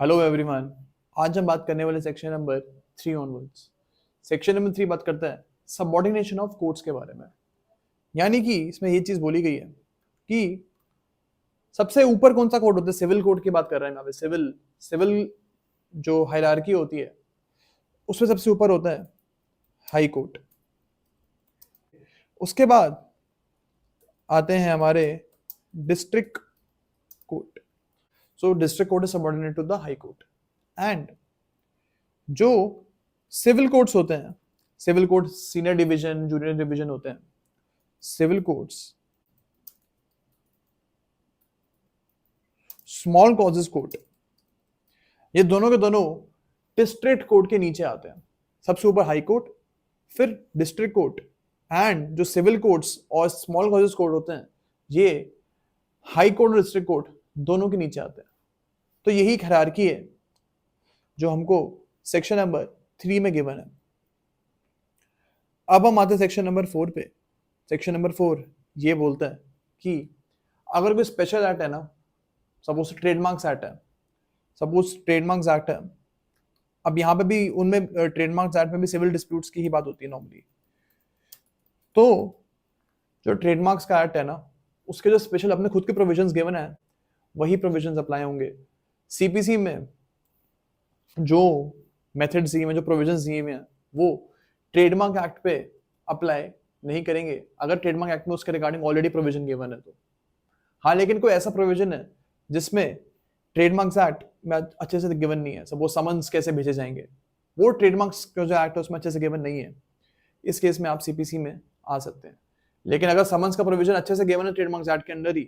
Hello everyone. आज हम बात करने वाले section number 3 onwards. Section number 3 बात करता है सबऑर्डिनेशन ऑफ कोर्ट्स के बारे में। यानी कि इसमें ये चीज बोली गई है कि सबसे ऊपर कौन सा कोर्ट होता है। सिविल कोर्ट की बात कर रहे हैं यहाँ पे। सिविल सिविल जो हायरार्की होती है उसमें सबसे ऊपर होता है हाई कोर्ट। उसके बाद आते हैं हमारे district court. So district court is subordinate to the high court. And जो सिविल कोर्ट्स होते हैं, civil court senior division junior division होते हैं। Civil courts small causes court, ये दोनों के दोनों डिस्ट्रिक्ट कोर्ट के नीचे आते हैं। सबसे ऊपर हाई कोर्ट, फिर डिस्ट्रिक्ट कोर्ट। एंड जो सिविल कोर्ट्स और स्मॉल कॉजेस कोर्ट होते हैं ये हाई कोर्ट और डिस्ट्रिक्ट कोर्ट दोनों के नीचे आते हैं। तो यही हायरार्की है जो हमको सेक्शन नंबर 3 में गिवन है। अब हम आते हैं सेक्शन नंबर 4 पे। सेक्शन नंबर 4 ये बोलता है कि अगर कोई स्पेशल एक्ट है ना, सपोज ट्रेडमार्क्स एक्ट है, सपोज ट्रेडमार्क्स एक्ट है। अब यहाँ पे भी उनमें ट्रेडमार्क्स एक्ट में भी सिविल डिस्प्यूट्स की ही बात होती है नॉर्मली। तो जो ट्रेडमार्क्स का एक्ट है ना उसके जो स्पेशल अपने खुद के प्रोविजंस गिवन है वही प्रोविजंस अप्लाई होंगे। सीपीसी में जो मेथड्स दिए हैं, जो प्रोविजंस दिए हुए हैं वो ट्रेडमार्क एक्ट पे अप्लाई नहीं करेंगे अगर ट्रेडमार्क एक्ट में उसके रिगार्डिंग ऑलरेडी प्रोविजन गिवन है तो। हाँ, लेकिन कोई ऐसा प्रोविजन है जिसमें ट्रेडमार्क्स एक्ट में अच्छे से गिवन नहीं है, सपोज समन्स कैसे भेजे जाएंगे, वो ट्रेडमार्क्स का जो एक्ट है उसमें अच्छे से गिवन नहीं है, इस केस में आप सीपीसी में आ सकते हैं। लेकिन अगर समन्स का प्रोविजन अच्छे से गिवन है ट्रेडमार्क्स एक्ट के अंदर ही,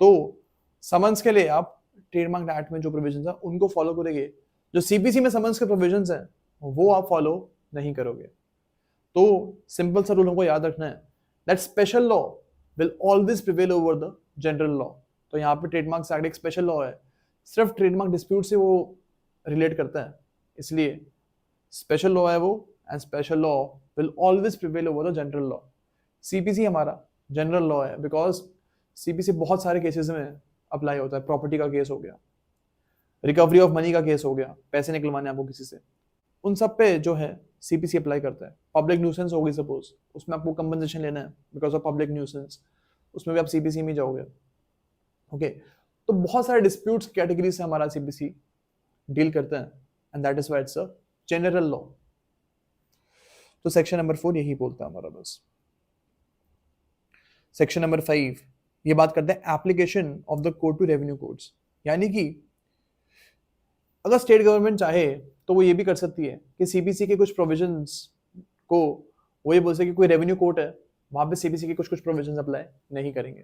तो समन्स के लिए आप ट्रेडमार्क एक्ट में जो प्रोविजन है उनको फॉलो करेंगे। जो सीपीसी में समन्स के प्रोविजंस हैं वो आप फॉलो नहीं करोगे। तो सिंपल सा रूल हमको याद रखना है that special law will always prevail over the general law. तो यहाँ पे ट्रेडमार्क्स एक्ट एक स्पेशल लॉ है, सिर्फ ट्रेडमार्क डिस्प्यूट से वो रिलेट करता है, इसलिए स्पेशल लॉ है वो। And special law will always prevail over the general law. CPC हमारा जनरल लॉ है बिकॉज सीपीसी बहुत सारे केसेस में अप्लाई होता है। प्रॉपर्टी का केस हो गया, रिकवरी ऑफ मनी का केस हो गया, पैसे निकलवाने आपको किसी से, उन सब पे जो है सीपीसी अप्लाई करता है। पब्लिक न्यूसेंस होगी सपोज, उसमें आपको कंपनसेशन लेना है बिकॉज ऑफ पब्लिक न्यूसेंस, उसमें भी आप सीपीसी में जाओगे। ओके, तो बहुत सारे डिस्प्यूट्स कैटेगरी से हमारा सीपीसी डील करता है and that is why it's a general law. तो सेक्शन नंबर 4 यही बोलता है हमारा बस। सेक्शन नंबर 5 ये बात करते हैं application of the code to revenue codes. यानी कि अगर स्टेट गवर्नमेंट चाहे तो वो ये भी कर सकती है कि सीपीसी के कुछ प्रोविजंस को वो ये बोल सके कि कोई रेवेन्यू कोर्ट है वहां पे सीपीसी के कुछ कुछ प्रोविजंस अप्लाई नहीं करेंगे,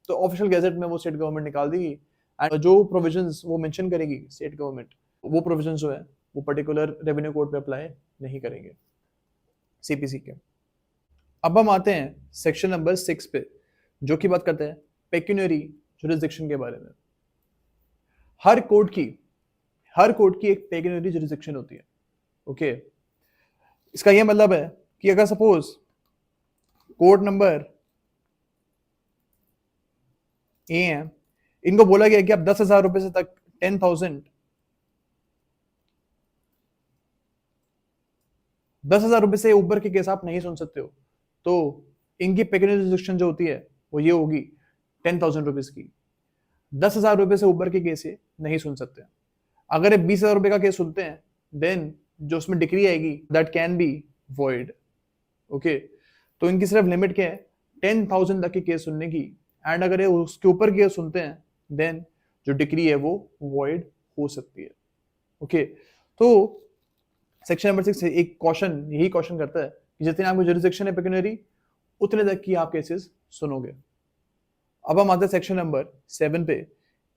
तो ऑफिशियल गैजेट में वो स्टेट गवर्नमेंट निकाल देगी एंड जो प्रोविजंस वो मेंशन करेगी स्टेट गवर्नमेंट, वो प्रोविजंस जो है वो पर्टिकुलर रेवेन्यू कोर्ट पे अप्लाई नहीं करेंगे सीपीसी के। अब हम आते हैं सेक्शन नंबर 6 पे जो की बात करते हैं पेक्यूनियरी जुरिसडिक्शन के बारे में। हर कोर्ट की एक पेक्यूनियरी जुरिसडिक्शन होती है। ओके, इसका यह मतलब है कि अगर सपोज कोर्ट नंबर ए है, इनको बोला गया कि आप 10,000 रुपए से तक 10,000 रुपए से ऊपर के केस आप नहीं सुन सकते हो, तो इनकी पेक्यूनियरी जुरिसडिक्शन जो होती है वो ये होगी 10,000 रुपीज की। 10,000 रुपए से ऊपर के केस ये नहीं सुन सकते। अगर ये 20,000 रुपए का केस सुनते हैं देन जो उसमें डिक्री आएगी that can be void. Okay, तो इनकी सिर्फ लिमिट क्या है 10,000 तक के केस सुनने की, एंड अगर ये उसके ऊपर केस सुनते हैं देन जो डिक्री है वो वॉइड हो सकती है। ओके, तो सेक्शन नंबर 6 एक क्वेश्चन यही क्वेश्चन करता है कि जितने आपको जुरिसडिक्शन है पेक्यूनियरी उतने तक की आप केसेस सुनोगे। अब हम आते हैं सेक्शन नंबर 7 पे,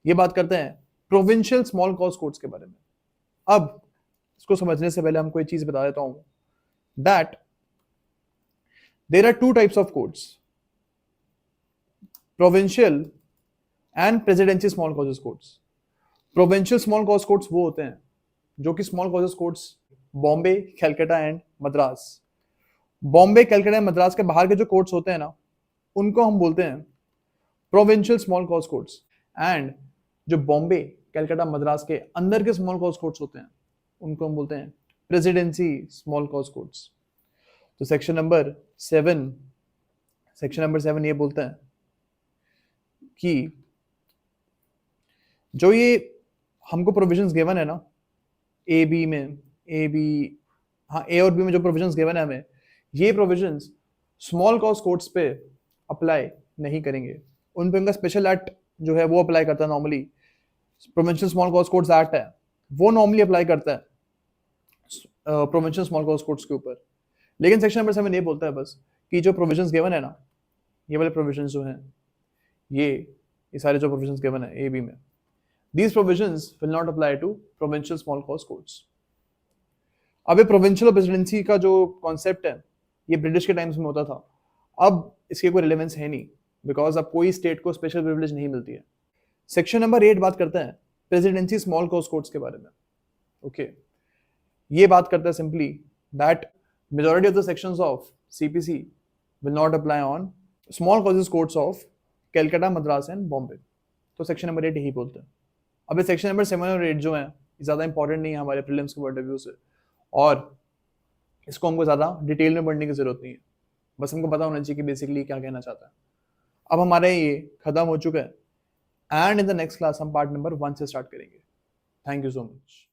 ये बात करते हैं प्रोविंशियल स्मॉल कॉज कोर्ट्स के बारे में। अब इसको समझने से पहले हमको एक चीज बता देता हूं that there are 2 types of courts, provincial and presidential small causes courts. Provincial small cause courts वो होते हैं जो कि small causes courts Bombay, Calcutta and Madras. Bombay, Calcutta and Madras के बाहर के जो कोर्ट्स होते हैं ना उनको हम बोलते हैं provincial small cause courts. And जो बॉम्बे, कलकत्ता मद्रास के अंदर के स्मॉल कॉज कोर्ट्स होते हैं उनको हम बोलते हैं प्रेसिडेंसी स्मॉल कॉज कोर्ट्स। तो सेक्शन नंबर 7 ये बोलता है कि जो ये हमको प्रोविजंस गिवन है ना ए बी में, ए और बी में जो प्रोविजंस गिवन है हमें, ये प्रोविजंस स्मॉल कॉज कोर्ट्स पे अप्लाई नहीं करेंगे। उन पे उनका स्पेशल एक्ट जो है वो अप्लाई करता है normally. Provincial small cause courts act है वो नॉर्मली अप्लाई करता है प्रोविंशियल स्मॉल कॉज कोर्ट्स के ऊपर। लेकिन सेक्शन नंबर 7 ये बोलता है बस कि जो प्रोविजंस गिवन है ना, ये वाले प्रोविजंस जो हैं, ये सारे जो प्रोविजंस गिवन है ए बी में, these provisions will not apply to provincial small cause courts। अब ये प्रोविंशियल प्रेसिडेंसी का जो कॉन्सेप्ट है ये ब्रिटिश के टाइम्स में होता था, अब इसकी कोई रिलेवेंस है नहीं बिकॉज अब कोई स्टेट को स्पेशल प्रिविलेज नहीं मिलती है। सेक्शन नंबर 8 बात करता है प्रेसिडेंसी स्मॉल कॉज कोर्ट्स के बारे में। ओके, ये बात करता है simply that majority of the sections of CPC will not apply on small causes courts of Calcutta, Madras and Bombay. तो सेक्शन नंबर 8 यही बोलते हैं। अब सेक्शन नंबर 7 और 8 जो है ज़्यादा इंपॉर्टेंट नहीं है हमारे प्रीलिम्स के पॉइंट ऑफ व्यू से, और इसको हमको ज़्यादा डिटेल में पढ़ने की जरूरत नहीं है, बस हमको पता होना चाहिए कि बेसिकली क्या कहना चाहता है। अब हमारा ये खत्म हो चुका है and in the next class हम पार्ट नंबर 1 से स्टार्ट करेंगे। Thank you so much.